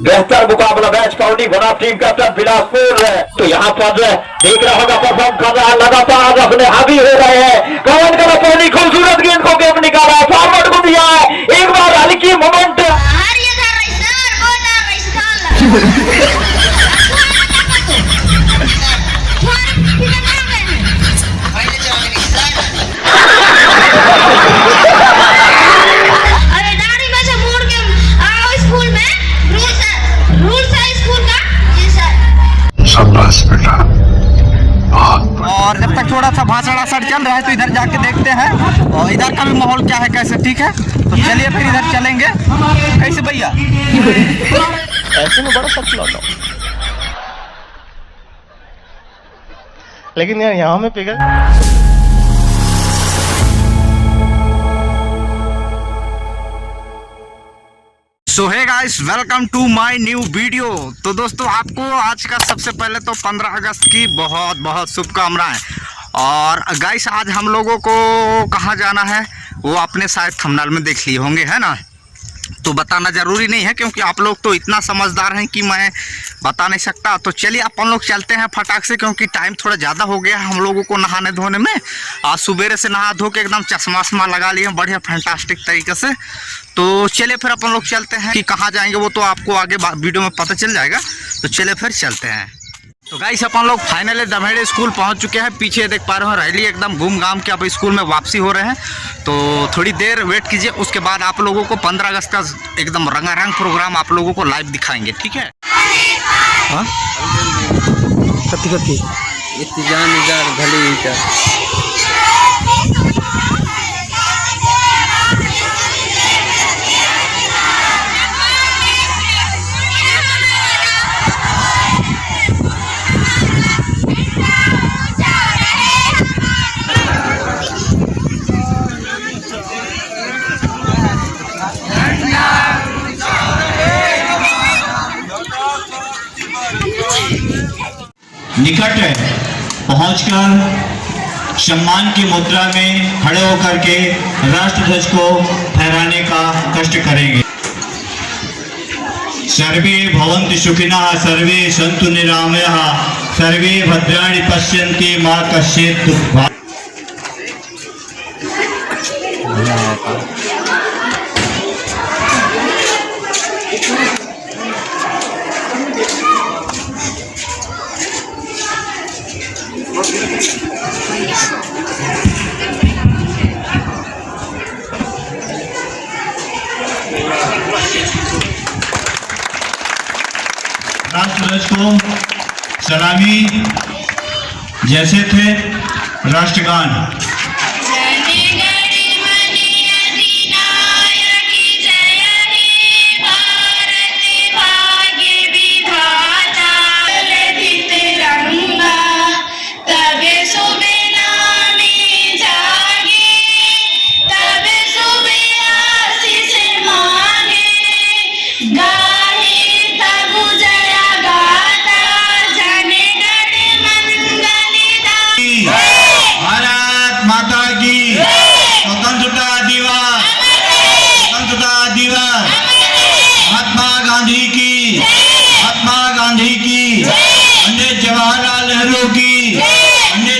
बेहतर मुकाबला match county बना टीम कैप्टन बिलासपुर। तो यहाँ पर देख रहा होगा परफॉर्म कर रहा है, लगातार अपने हावी हो रहे हैं। कवन का पानी खूबसूरत गेंद को गेम निकाला, फॉरवर्ड को दिया है, एक बार हल्की मोमेंट। और जब तक थोड़ा सा भाषण चल रहा है तो इधर जाके देखते हैं और इधर का भी माहौल क्या है कैसे, ठीक है। तो चलिए फिर इधर चलेंगे। कैसे भैया ऐसे में बड़ा सच लौटा, लेकिन यार यहाँ में पिघल। So hey guys, welcome to my new video. तो दोस्तों, आपको आज का सबसे पहले तो 15 अगस्त की बहुत बहुत शुभकामनाएं। और गाइस, आज हम लोगों को कहाँ जाना है वो आपने शायद थंबनेल में देख लिए होंगे, है ना। तो बताना ज़रूरी नहीं है क्योंकि आप लोग तो इतना समझदार हैं कि मैं बता नहीं सकता। तो चलिए अपन लोग चलते हैं फटाक से, क्योंकि टाइम थोड़ा ज़्यादा हो गया है हम लोगों को नहाने धोने में। आज सुबेरे से नहा धो के एकदम चश्मा वश्मा लगा लिए बढ़िया फैंटास्टिक तरीके से। तो चलिए फिर अपन लोग चलते हैं। कि कहाँ जाएंगे वो तो आपको आगे वीडियो में पता चल जाएगा। तो चलिए फिर चलते हैं। तो गाइस, अपन लोग फाइनली दमेड़े स्कूल पहुंच चुके हैं। पीछे देख पा रहे हो रैली एकदम घूम घाम के अब स्कूल में वापसी हो रहे हैं। तो थोड़ी देर वेट कीजिए, उसके बाद आप लोगों को 15 अगस्त का एकदम रंगारंग प्रोग्राम आप लोगों को लाइव दिखाएंगे, ठीक है। हाँ कत्ती कत्ती निकट है पहुंचकर सम्मान की मुद्रा में खड़े होकर के राष्ट्रध्वज को फहराने का कष्ट करेंगे। सर्वे भवन्तु सुखिनः, सर्वे सन्तु निरामयाः, सर्वे भद्राणि पश्यन्ति मा कश्चित् दुःखभाग्। राष्ट्रध्वज को सलामी जैसे थे राष्ट्रगान।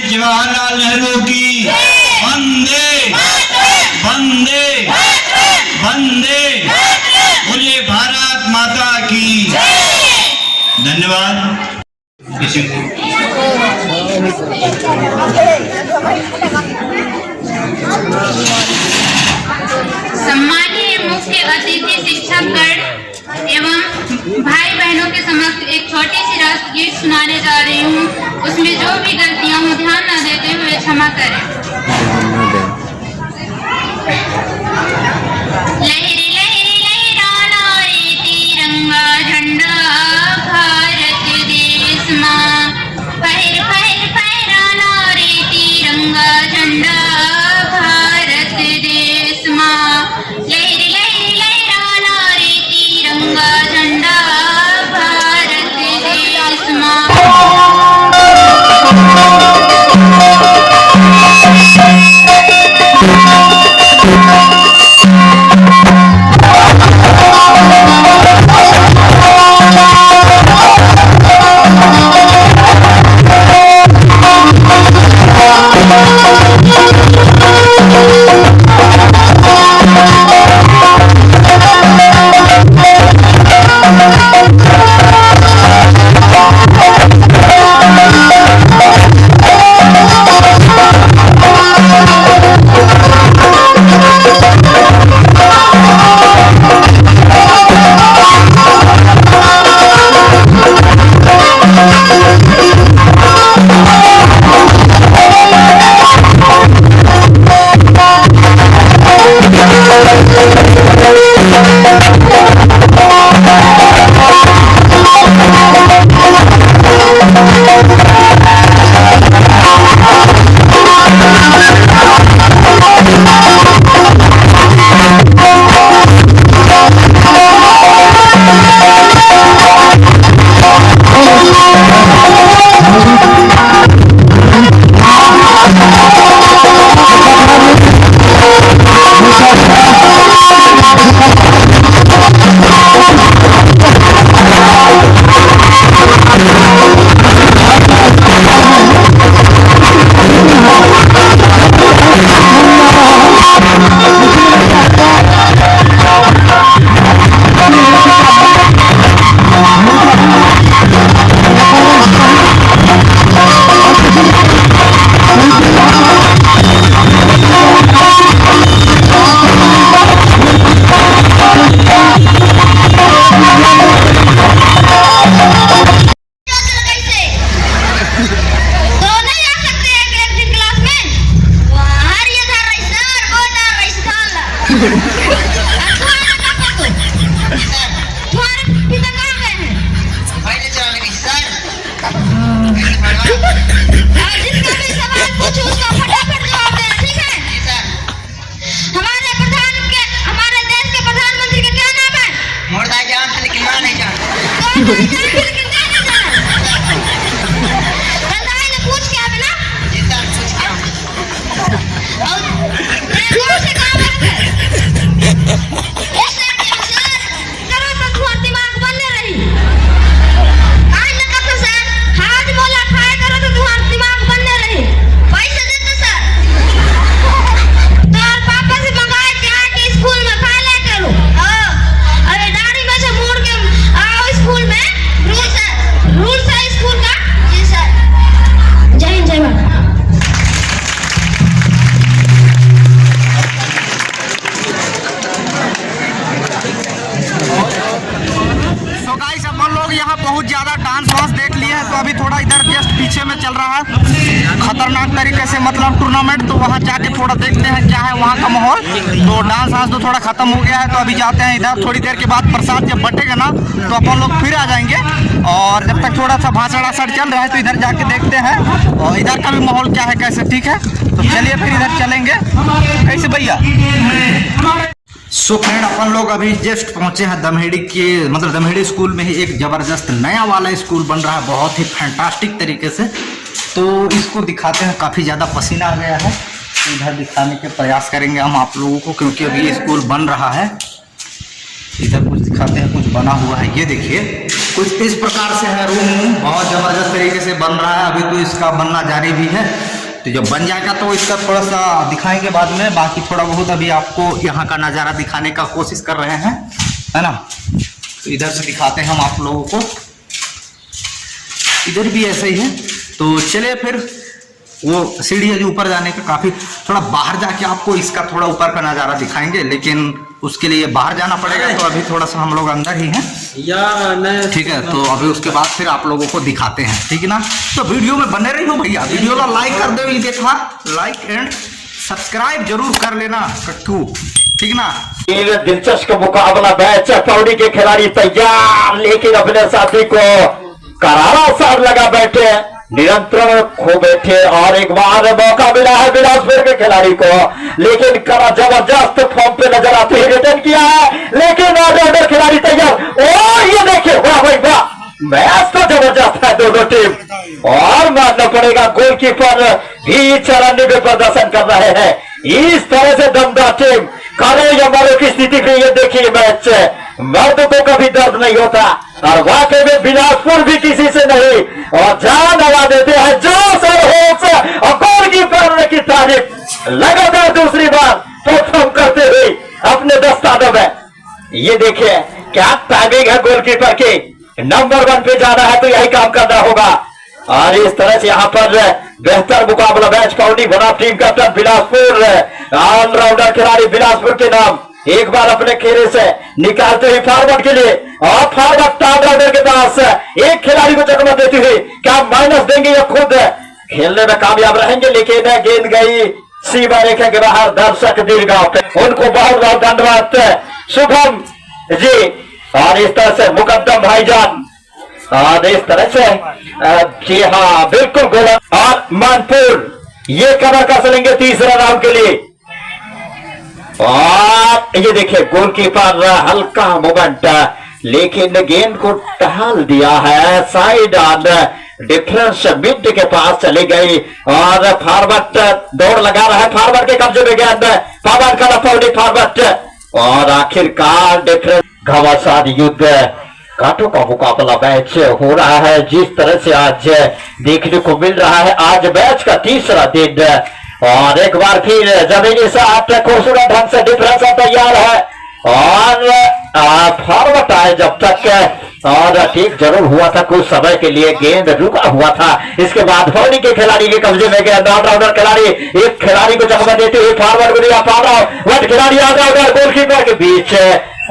जवाहरलाल नेहरू की वंदे वंदे वंदे, बोलिए भारत माता की। धन्यवाद। सम्मानीय मुख्य अतिथि शिक्षकगण एवं भाई बहनों के समक्ष एक छोटी सी राष्ट्रगीत सुनाने जा रही हूँ। उसमें जो भी गलतियां हो ध्यान न देते हुए क्षमा करें। लहरी लहरी लहराना रे तिरंगा झंडा भारत देश मां, फहर फहर फहराना रे तिरंगा झंडा भारत देश मां, लहरी लहरी लहराना रे तिरंगा झंडा भारत देश मां। पूछ के आवे ना जोर से काम करो तो तुम्हारा दिमाग बनने रही आज न कसम से हाथ बोला खाया करो तो तुम्हारा दिमाग बनने रही पैसे देते सर तो पापा से मंगाए क्या कि स्कूल में खा ले करो अरे दाढ़ी में से मोड़ के आओ स्कूल में रूल्स है स्कूल का जी सर जय हिंद जय भारत। तो गाइस अपन लोग यहाँ बहुत ज़्यादा डांस वांस देख लिए हैं, तो अभी थोड़ा इधर जस्ट पीछे में चल रहा है खतरनाक तरीके से मतलब टूर्नामेंट, तो वहाँ जाके थोड़ा देखते हैं क्या है वहाँ का माहौल। तो डांस वांस तो थोड़ा खत्म हो गया है, तो अभी जाते हैं इधर। थोड़ी देर के बाद प्रसाद जब बटेगा ना तो अपन लोग फिर आ जाएंगे, और जब तक थोड़ा सा भाषण आषण चल रहा है तो इधर जाके देखते हैं और इधर का भी माहौल क्या है कैसे, ठीक है। तो चलिए फिर इधर चलेंगे कैसे भैया। सो फ्रेंड अपन लोग अभी जस्ट पहुंचे हैं दमहेड़ी के मतलब दमहेड़ी स्कूल में ही एक ज़बरदस्त नया वाला स्कूल बन रहा है बहुत ही फैंटास्टिक तरीके से। तो इसको दिखाते हैं, काफ़ी ज़्यादा पसीना आ गया है, तो इधर दिखाने के प्रयास करेंगे हम आप लोगों को, क्योंकि अभी ये स्कूल बन रहा है। इधर कुछ दिखाते हैं, कुछ बना हुआ है, ये देखिए कुछ इस प्रकार से है रूम, बहुत ज़बरदस्त तरीके से बन रहा है। अभी तो इसका बनना जारी भी है, तो जब बन जाएगा तो इसका थोड़ा सा दिखाएंगे बाद में। बाकी थोड़ा बहुत अभी आपको यहाँ का नज़ारा दिखाने का कोशिश कर रहे हैं, है ना। तो इधर से दिखाते हैं हम आप लोगों को, इधर भी ऐसा ही है। तो चलिए फिर वो सीढ़ी है जो ऊपर जाने का, काफ़ी थोड़ा बाहर जाके आपको इसका थोड़ा ऊपर का नज़ारा दिखाएंगे, लेकिन उसके लिए बाहर जाना पड़ेगा। तो अभी थोड़ा सा हम लोग अंदर ही हैं, ठीक है। तो अभी उसके बाद फिर आप लोगों को दिखाते हैं, ठीक है ना। तो वीडियो में बने रही हो भैया, वीडियो को लाइक कर दो, ये देखा लाइक एंड सब्सक्राइब जरूर कर लेना कट्टू, ठीक ना। ये दिलचस्प मुकाबला मैच, पौड़ी के खिलाड़ी तैयार, लेकिन अपने साथी को करारा साथ लगा बैठे, निरंतर खो बैठे, और एक बार मौका मिला है बिलासपुर के खिलाड़ी को, लेकिन करा जबरदस्त फॉर्म पे नजर आते हुए रिटर्न किया है, लेकिन ऑलराउंडर खिलाड़ी तैयार। ओ ये देखिए, वाह भाई वाह, मैच तो जबरदस्त है दोनों टीम, और मानना पड़ेगा गोलकीपर भी चरन्नी में प्रदर्शन कर रहे हैं। इस तरह से दमदार टीम करो या मरो की स्थिति में ये देखिए मैच, मर्द को कभी दर्द नहीं होता, और वाकई में बिलासपुर भी किसी से नहीं, और जान लगा देते हैं जोश और होश, और गोलकीपर की तारीफ लगातार दूसरी बार परफॉर्म करते हुए अपने दस्तानों में। ये देखिए क्या टाइमिंग है गोलकीपर की, नंबर 1 पे जाना है तो यही काम करना होगा। और इस तरह से यहाँ पर बेहतर मुकाबला मैच पौड़ी बना टीम कैप्टन बिलासपुर, ऑलराउंडर खिलाड़ी बिलासपुर के नाम एक बार अपने खेरे से निकालते हुए फॉरवर्ड के लिए, और फॉरवर्ड टॉप राउंडर के पास एक खिलाड़ी को चकमा देते हुए क्या माइनस देंगे या खुद खेलने में कामयाब रहेंगे, लेकिन गेंद गई सीमा रेखा के बाहर। दर्शक दीर्घाव पे उनको बहुत बहुत धन्यवाद शुभम जी, और इस तरह से मुकद्दम भाईजान, और इस तरह से जी हाँ बिल्कुल गोला, और मानपुर ये कवर कर लेंगे तीसरा राउंड के लिए। और ये देखिए गोलकीपर हल्का मोमेंट, लेकिन गेंद को टहल दिया है, साइड ऑन डिफरेंस मिड के पास चली गई, और फॉरवर्ड दौड़ लगा रहा है, फॉरवर्ड के कब्जे में गेंद, पवन का पौड़ी फॉरवर्ड, और आखिरकार डिफरेंस घमासान युद्ध कांटों का मुकाबला मैच हो रहा है। जिस तरह से आज देखने को मिल रहा है, आज मैच का तीसरा दिन, और एक बार फिर जमीनी साथ खूबसूरत ढंग से डिफरेंस तैयार है, और फॉरवर्ड आए जब तक, और ठीक जरूर हुआ था कुछ समय के लिए, गेंद रुका हुआ था, इसके बाद पौड़ी के खिलाड़ी के कब्जे में गेंद, ऑलराउंडर खिलाड़ी एक खिलाड़ी को चकमा देते हुए फॉरवर्ड को दिया, फॉरवर्ड खिलाड़ी ऑलराउंडर गोलकीपर के बीच,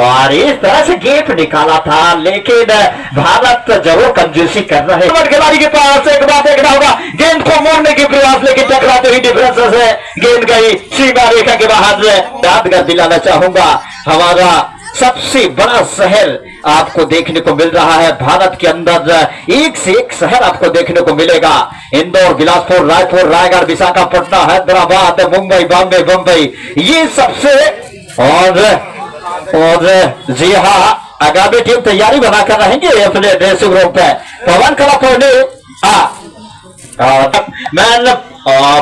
और इस तरह से गेप निकाला था, लेकिन भारत जरूर कंजूसी कर रहे हैं। खिलाड़ी के पास एक बात देखना होगा, गेंद को मोड़ने की प्रयास, लेकिन टकराते हुए डिफरेंस से गेंद गई सीमा रेखा के बाहर। यादगार दिलाना चाहूंगा, हमारा सबसे बड़ा शहर आपको देखने को मिल रहा है भारत के अंदर, एक से एक शहर आपको देखने को मिलेगा। इंदौर, बिलासपुर, रायपुर, रायगढ़, विशाखापट्टनम, हैदराबाद, मुंबई, बॉम्बे, ये सबसे, और जी हाँ आगामी टीम तैयारी बनाकर रहेंगे अपने ड्रेसिंग रूम पे। पवन कलापोनी मैन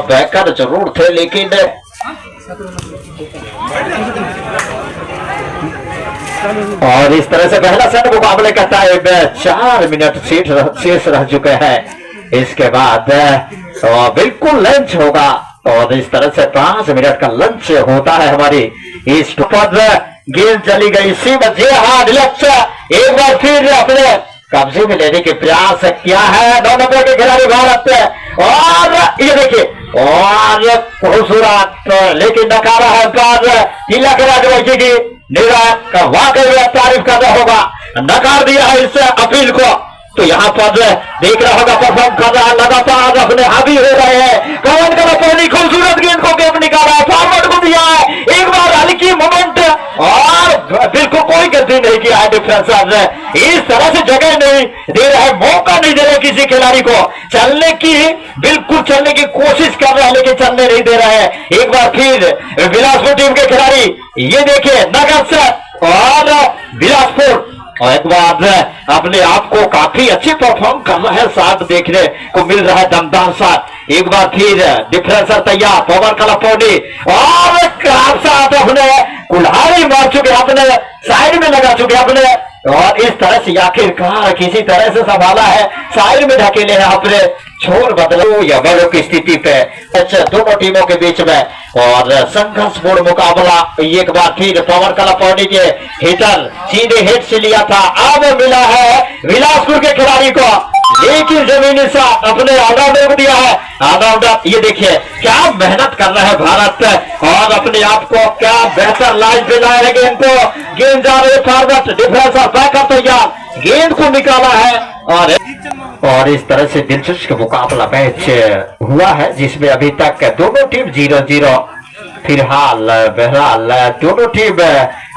बैकर जरूर थे, लेकिन और इस तरह से पहला सेट मुकाबले का टाइम 4 मिनट शेष रह चुके हैं। इसके बाद बिल्कुल लंच होगा और इस तरह से 5 मिनट का लंच होता है हमारी इस पर। गेंद चली गई सी बजे। हाँ लक्ष्य एक बार फिर अपने कब्जे में लेने के प्रयास किया है 9 नंबर के खिलाड़ी भारत। और ये देखिए और खूबसूरत लेकिन नकारा है पर तिलक राजवंशी की निराक वाकई में तारीफ करना होगा, नकार दिया है इस अपील को। तो यहाँ पर देख रहा होगा परफॉर्म कर रहा है, लगातार अपने हावी हो रहे हैं। पवन कलापोनी खूबसूरत गेंद को गेम निकाला, फॉरवर्ड को दिया है, एक बार हल्की मोमेंट और बिल्कुल कोई गलती नहीं किया है डिफेंसर। इस तरह से जगह नहीं दे रहे, मौका नहीं दे रहे किसी खिलाड़ी को चलने की, बिल्कुल चलने की कोशिश कर रहे हैं लेकिन चलने नहीं दे रहे हैं। एक बार फिर बिलासपुर टीम के खिलाड़ी ये देखिए नगर से और बिलासपुर और एक बार अपने आप को काफी अच्छी परफॉर्म कर रहा है, साथ देखने को मिल रहा है दमदार साथ। एक बार फिर डिफरेंसर तैयार पवन कलापोनी और साथ अपने कुल्हाड़ी मार चुके, अपने साइड में लगा चुके अपने, और इस तरह से आखिरकार किसी तरह से संभाला है, साइड में ढकेले हैं अपने छोर बदलो या बड़ों की स्थिति पे। अच्छा दोनों टीमों के बीच में और संघर्षपूर्ण मुकाबला। एक बार फिर पवन कलापोनी के हिटर सीधे हिट से लिया था, अब मिला है बिलासपुर के खिलाड़ी को, लेकिन जमीनी साथ अपने ऑलराउंडर को दिया है। ऑलराउंडर ये देखिए क्या मेहनत कर रहा है भारत और अपने आप को क्या बेहतर लाइफ पे लाया है गेंद को। गेंद जा रही है फॉरवर्ड, डिफेंसर बैकअप तैयार, गेंद को निकाला है और इस तरह से दिलचस्प मुकाबला मैच हुआ है जिसमें अभी तक दोनों टीम 0-0 फिलहाल बहरहाल दोनों टीम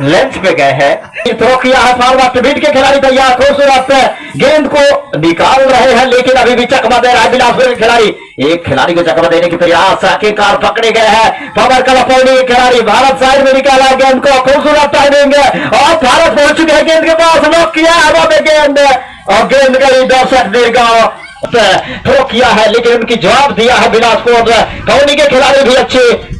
लंच पे गए हैं। थ्रो किया है फॉरवर्ड, बीट के खिलाड़ी तैयार, खूबसूरत गेंद को निकाल रहे हैं लेकिन अभी भी चकमा दे रहा है बिलासपुर के खिलाड़ी। एक खिलाड़ी को चकमा देने की प्रयास आखिरकार पकड़े गए हैं पवन कलापोनी के खिलाड़ी। भारत साइड में निकाला गेंद को, खूबसूरत टाइमिंग और भारत पहुंच चुके हैं गेंद के पास, लॉक किया हवा में गेंद और गेंद गई दर्शक दीर्घ थ्रो किया है लेकिन उनकी जवाब दिया है बिलासपुर। कौनी के खिलाड़ी भी अच्छे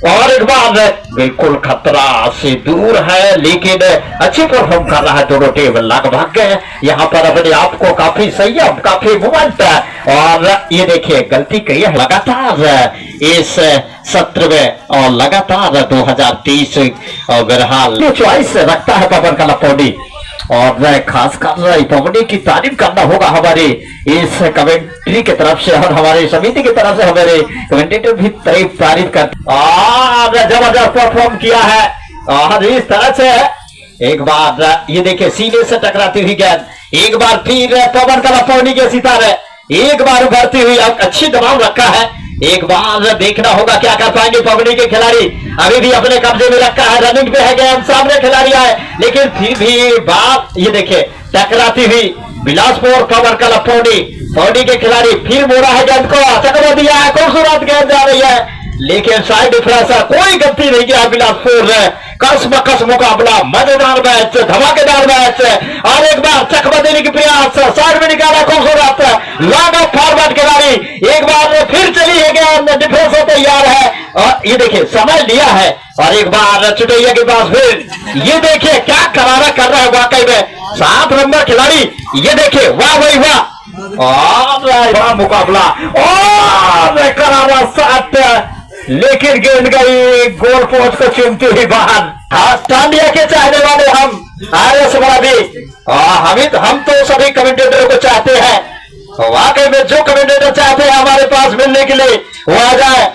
और एक बार बिल्कुल खतरा से दूर है लेकिन अच्छी परफॉर्म कर रहा है दोनों टीम। लगभग यहाँ पर अपने आप को काफी संयम, काफी मूवमेंट और ये देखिए गलती की है लगातार इस सत्र में और लगातार 2030 और बहरहाल चॉइस रखता है पवन कलापोनी और खासकर पवनी की तारीफ करना होगा हमारे इस कमेंट्री की तरफ से और हमारे समिति की तरफ से। हमारे कमेंटेटर भी तारीफ करते और जबरदस्त परफॉर्म किया है और इस तरह से एक बार ये देखिए सीने से टकराती हुई गेंद, एक बार फिर पवन कलापोनी के सितारे एक बार उभरती हुई, अच्छी दबाव रखा है। एक बार देखना होगा क्या कर पाएंगे पवनी के खिलाड़ी, अभी भी अपने कब्जे में रखा है, रनिंग पे है गेंद, सामने खिलाड़ी आए लेकिन फिर भी बात ये देखिए टकराती हुई बिलासपुर पवन कलापोनी के खिलाड़ी फिर मोड़ा है गेंद को, चकमा दिया है, खूबसूरत गेंद जा रही है लेकिन साइड डिफरेंसर कोई गलती नहीं किया बिलासपुर। कस मुकाबला, मजेदार मैच, धमाकेदार मैच और एक बार चकमा देने की प्रयास, साइड में निकाला खूबसूरत लॉन्ग फॉरवर्ड खिलाड़ी, एक बार फिर चली है गेंद, डिफेंस तैयार है और ये देखिए समय लिया है और एक बार चुटैया के पास फिर ये देखिए क्या करारा कर रहा है वाकई में 7 नंबर खिलाड़ी। ये देखिए वाह भाई वाह और बड़ा मुकाबला और करारा साथ लेकिन गेंद गई गोल पोस्ट को चूमती हुई बाहर। टांडिया के चाहने वाले हम आरएस भी हम तो सभी कमेंटेटरों को चाहते हैं, वाकई में जो कमेंटेटर चाहते हैं हमारे पास मिलने के लिए वो आ जाए।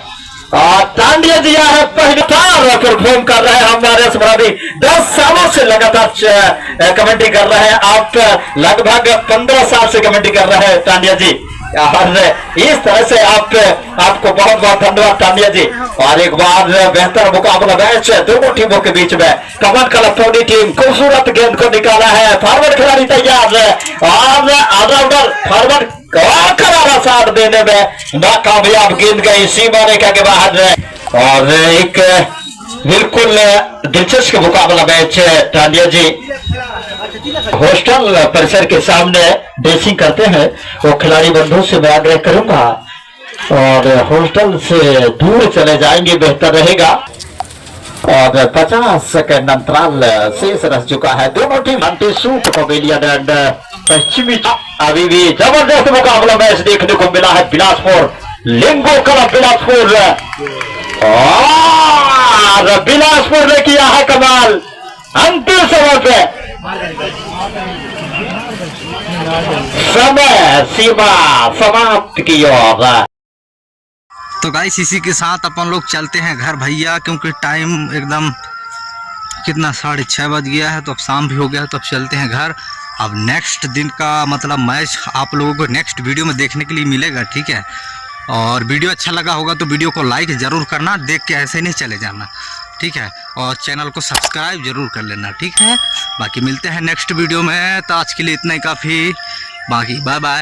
और टांडिया जी है पहले परफॉर्म कर रहे हैं हमारे भी 10 सालों से लगातार कमेंट्री कर रहे हैं, आप लगभग 15 साल से कमेंट्री कर रहे हैं टांडिया जी और इस तरह से आपको बहुत बहुत धन्यवाद टांडिया जी। और एक बार बेहतर मुकाबला मैच दोनों टीमों के बीच में, पवन कलापोनी टीम खूबसूरत गेंद को निकाला है, फॉरवर्ड खिलाड़ी तैयार है और ऑलराउंडर फॉरवर्ड करारा साथ देने में नाकामयाब, गेंद गई सीमा रेखा के बाहर और एक बिल्कुल दिलचस्प मुकाबला मैच टांडिया जी हॉस्टल परिसर के सामने ड्रेसिंग करते हैं। वो खिलाड़ी बंधुओं से मैं आग्रह करूंगा और हॉस्टल से दूर चले जाएंगे बेहतर रहेगा। और 50 सेकंड अंतराल शेष रह चुका है। दोनों team aunty suit pavilion and पश्चिमी अभी भी जबरदस्त मुकाबला मैच देखने को मिला है। बिलासपुर लिंगो क्लब बिलासपुर और बिलासपुर ने किया है कमाल। अंतिम समय पे समय सीमा समाप्त की ओर। तो गाइस इसी के साथ अपन लोग चलते हैं घर भैया, क्योंकि टाइम एकदम कितना 6:30 बज गया है, तो अब शाम भी हो गया है, तो अब चलते हैं घर। अब नेक्स्ट दिन का मतलब मैच आप लोगों को नेक्स्ट वीडियो में देखने के लिए मिलेगा, ठीक है। और वीडियो अच्छा लगा होगा तो वीडियो को लाइक ज़रूर करना, देख के ऐसे नहीं चले जाना, ठीक है। और चैनल को सब्सक्राइब जरूर कर लेना, ठीक है। बाकी मिलते हैं नेक्स्ट वीडियो में, तो आज के लिए इतना ही काफ़ी। बाकी बाय बाय।